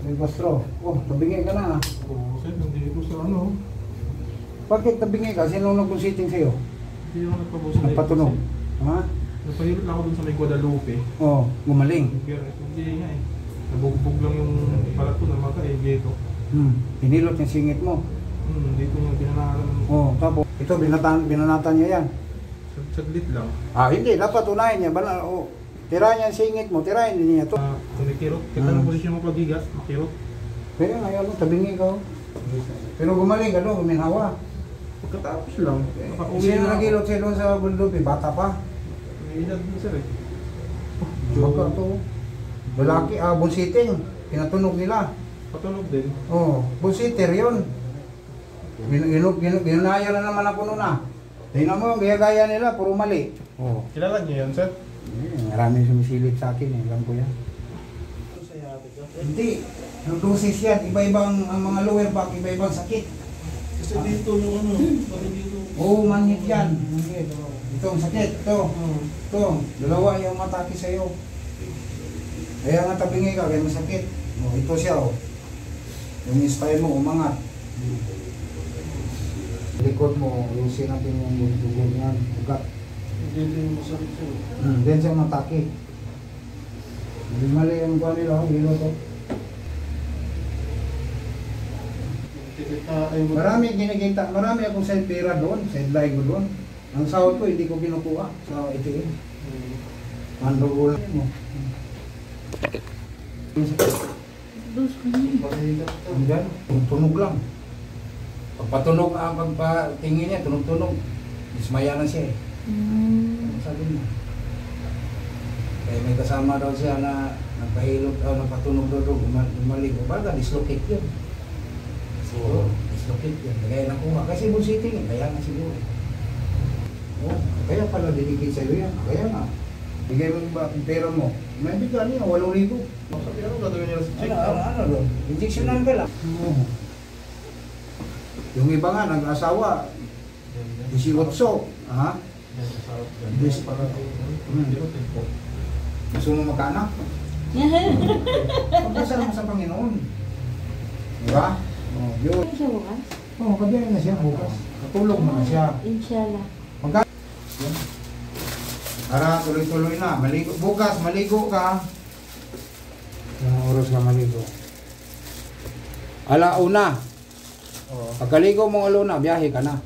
May gastro. Oh, tabingi ka na. Oo, sir, nandito sa ano. Bakit tabingi ka? Sino nag-consulting sa'yo? Hindi ako nagpabusin. Nagpatunog? Ha? Napahirot lang ako dun sa may Guadalupe. Oh, gumaling. Pero hindi nga eh. Nabugbog lang yung balat ko na maka-egeto. Pinilot yung singit mo. Dito yung pinanalan. Oh, tapos ito binanatan niya yan. Saglit lang. Hindi, dapat unahin niya. Tirahin niya ang singit mo, tirahin din niya to. Kumikirot. Kita ng posisyon mo pag-higas, makirot. Pero ngayon, tabingi ka. Pero gumaling ka doon, guminhawa. Pagkatapos lang. Sino nagilot sa'yo doon sa Guadalupe? Bata pa? May edad din sir eh. Baka to. Lalaki, bunsiting. Pinatunog nila. Patunog din. Oh, bunsiter yun. Ginunaya na naman ako noon ah. Tingnan mo, gaya-gaya nila, puro mali. Oh. Kilala niyo yan sir? Maraming sumisilip sa akin eh, alam ko yan. Hindi, yung dosis yan, iba-ibang ang mga lower back, iba-ibang sakit. Kasi dito yung ano, parang dito. Oo, manhid yan. Manhid. Ito ang sakit, ito. Ito, dalawa yung matake sa'yo. Kaya nga tabingi ka, kaya masakit. Oh, ito siya oh. Yung style mo, umangat. Likod mo, ayusin natin yung dugo niyan, ugat. Dito yung masakit sir. Then siya matake. Mali yung kuha nila, hilo to. Marami ginigita, marami akong side pera doon, side line ko doon. Ang sahod ko hindi ko kinukuha sa ATM. Mandugo mo. Andyan, tunog lang. Pagpatunog ang pagpatingin niya, tunog-tunog. Dismaya na siya eh. Sabi niya. Kaya may kasama daw siya na nagpahilot o napatunog daw gumaling. Baga, dislocate yun. So, dislocate yun. Kaya nakuha. Kasi bullshitting eh. Kaya nga siguro. Oh, kaya pala dinikit sa'yo yan. Kaya nga. Bigay mo ba ang pera mo? May bigyan niya, 8,000. Sabi ano gagawin nila sa check? Ano doon? Injectionan ka lang. Yung iba nga, nag-asawa. 18. Ha? Gusto mo magkaanak? Pagkasal mo sa Panginoon. Diba? Oh, yun. Oo, kabiyahin na siya bukas. Katulog mo na siya. Inshallah. Para tuloy-tuloy na. Maligo. Bukas, maligo ka. Anong oras ka maligo? Alauna. Pagkaligo mo alauna, biyahe ka na.